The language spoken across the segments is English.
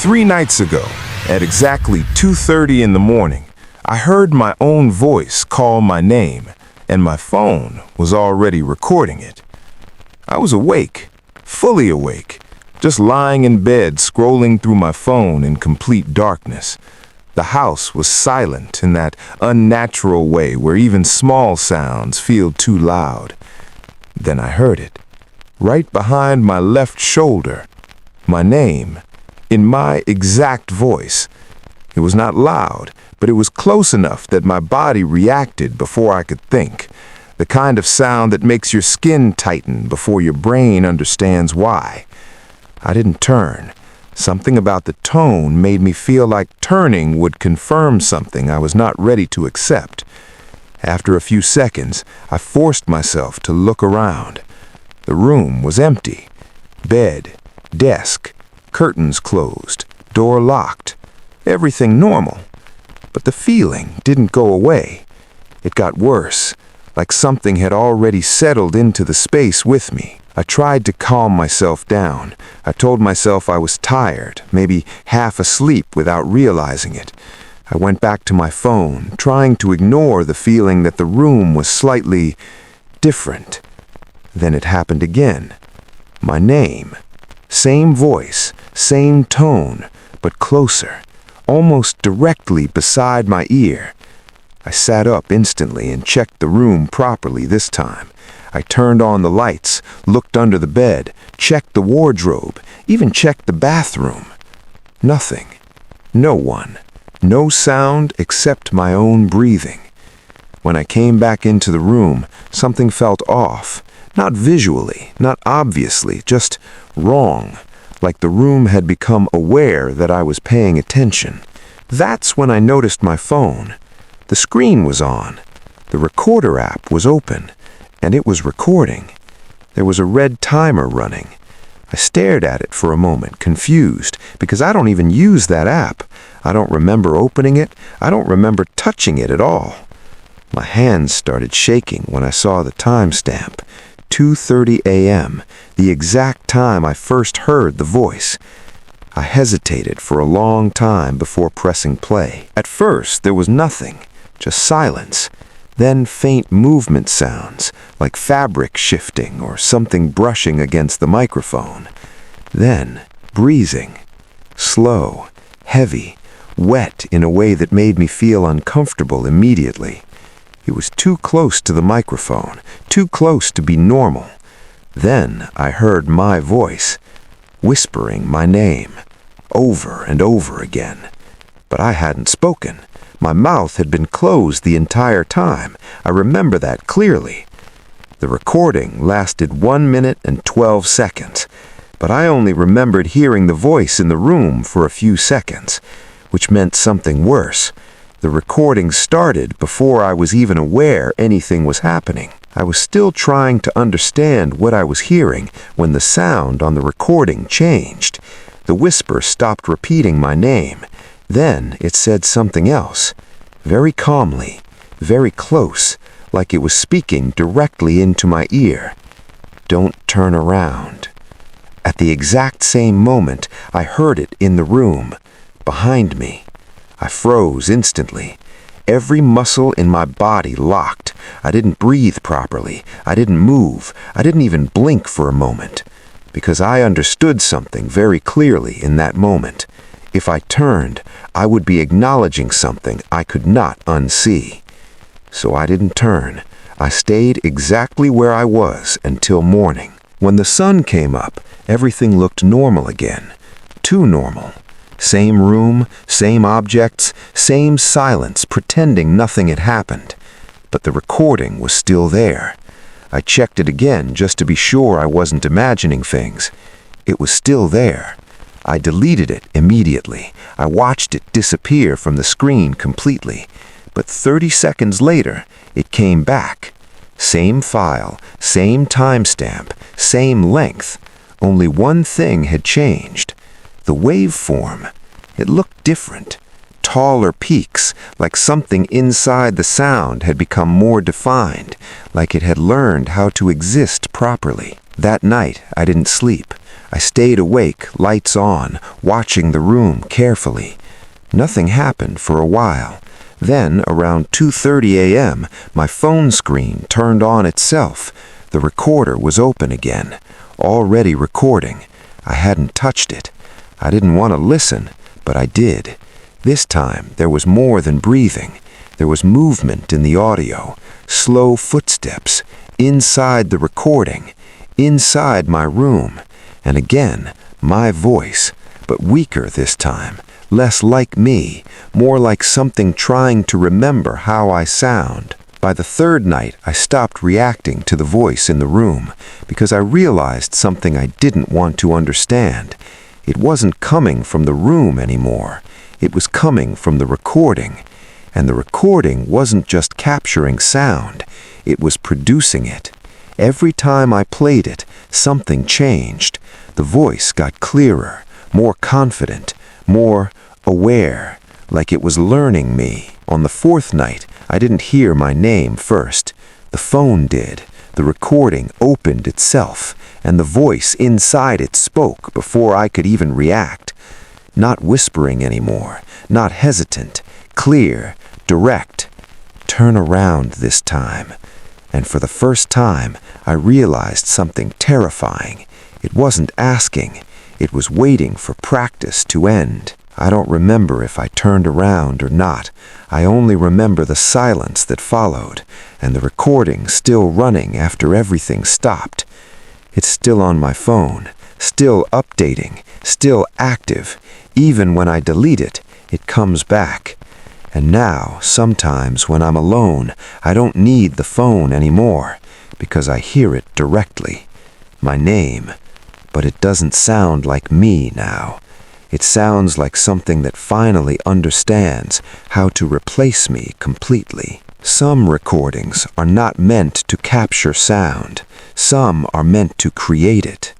3 nights ago, at exactly 2:30 in the morning, I heard my own voice call my name, and my phone was already recording it. I was awake, fully awake, just lying in bed scrolling through my phone in complete darkness. The house was silent in that unnatural way where even small sounds feel too loud. Then I heard it, right behind my left shoulder, my name, in my exact voice. It was not loud, but it was close enough that my body reacted before I could think. The kind of sound that makes your skin tighten before your brain understands why. I didn't turn. Something about the tone made me feel like turning would confirm something I was not ready to accept. After a few seconds, I forced myself to look around. The room was empty. Bed, desk, curtains closed, door locked. Everything normal. But the feeling didn't go away. It got worse, like something had already settled into the space with me. I tried to calm myself down. I told myself I was tired, maybe half asleep without realizing it. I went back to my phone, trying to ignore the feeling that the room was slightly different. Then it happened again. My name. Same voice, same tone, but closer, almost directly beside my ear. I sat up instantly and checked the room properly this time. I turned on the lights, looked under the bed, checked the wardrobe, even checked the bathroom. Nothing. No one. No sound except my own breathing. When I came back into the room, something felt off. Not visually, not obviously, just wrong. Like the room had become aware that I was paying attention. That's when I noticed my phone. The screen was on. The recorder app was open. And it was recording. There was a red timer running. I stared at it for a moment, confused, because I don't even use that app. I don't remember opening it. I don't remember touching it at all. My hands started shaking when I saw the timestamp. 2:30 a.m., the exact time I first heard the voice. I hesitated for a long time before pressing play. At first, there was nothing, just silence. Then faint movement sounds, like fabric shifting or something brushing against the microphone. Then breathing, slow, heavy, wet in a way that made me feel uncomfortable immediately. It was too close to the microphone, too close to be normal. Then I heard my voice, whispering my name, over and over again. But I hadn't spoken. My mouth had been closed the entire time. I remember that clearly. The recording lasted 1 minute and 12 seconds, but I only remembered hearing the voice in the room for a few seconds, which meant something worse. The recording started before I was even aware anything was happening. I was still trying to understand what I was hearing when the sound on the recording changed. The whisper stopped repeating my name. Then it said something else, very calmly, very close, like it was speaking directly into my ear. Don't turn around. At the exact same moment, I heard it in the room, behind me. I froze instantly. Every muscle in my body locked. I didn't breathe properly. I didn't move. I didn't even blink for a moment, because I understood something very clearly in that moment. If I turned, I would be acknowledging something I could not unsee. So I didn't turn. I stayed exactly where I was until morning. When the sun came up, everything looked normal again. Too normal. Same room, same objects, same silence, pretending nothing had happened. But the recording was still there. I checked it again just to be sure I wasn't imagining things. It was still there. I deleted it immediately. I watched it disappear from the screen completely. But 30 seconds later, it came back. Same file, same timestamp, same length. Only one thing had changed. The waveform. It looked different. Taller peaks, like something inside the sound had become more defined, like it had learned how to exist properly. That night, I didn't sleep. I stayed awake, lights on, watching the room carefully. Nothing happened for a while. Then, around 2:30 a.m., my phone screen turned on itself. The recorder was open again, already recording. I hadn't touched it. I didn't want to listen, but I did. This time, there was more than breathing. There was movement in the audio, slow footsteps, inside the recording, inside my room. And again, my voice, but weaker this time, less like me, more like something trying to remember how I sound. By the third night, I stopped reacting to the voice in the room because I realized something I didn't want to understand. It wasn't coming from the room anymore. It was coming from the recording. And the recording wasn't just capturing sound, it was producing it. Every time I played it, something changed. The voice got clearer, more confident, more aware, like it was learning me. On the fourth night, I didn't hear my name first. The phone did. The recording opened itself, and the voice inside it spoke before I could even react. Not whispering anymore, not hesitant, clear, direct. Turn around this time. And for the first time, I realized something terrifying. It wasn't asking. It was waiting for practice to end. I don't remember if I turned around or not. I only remember the silence that followed, and the recording still running after everything stopped. It's still on my phone, still updating, still active. Even when I delete it, it comes back. And now, sometimes when I'm alone, I don't need the phone anymore, because I hear it directly. My name. But it doesn't sound like me now. It sounds like something that finally understands how to replace me completely. Some recordings are not meant to capture sound. Some are meant to create it.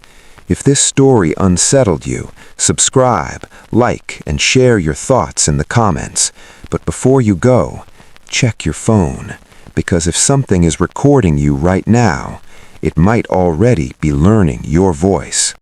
If this story unsettled you, subscribe, like, and share your thoughts in the comments. But before you go, check your phone, because if something is recording you right now, it might already be learning your voice.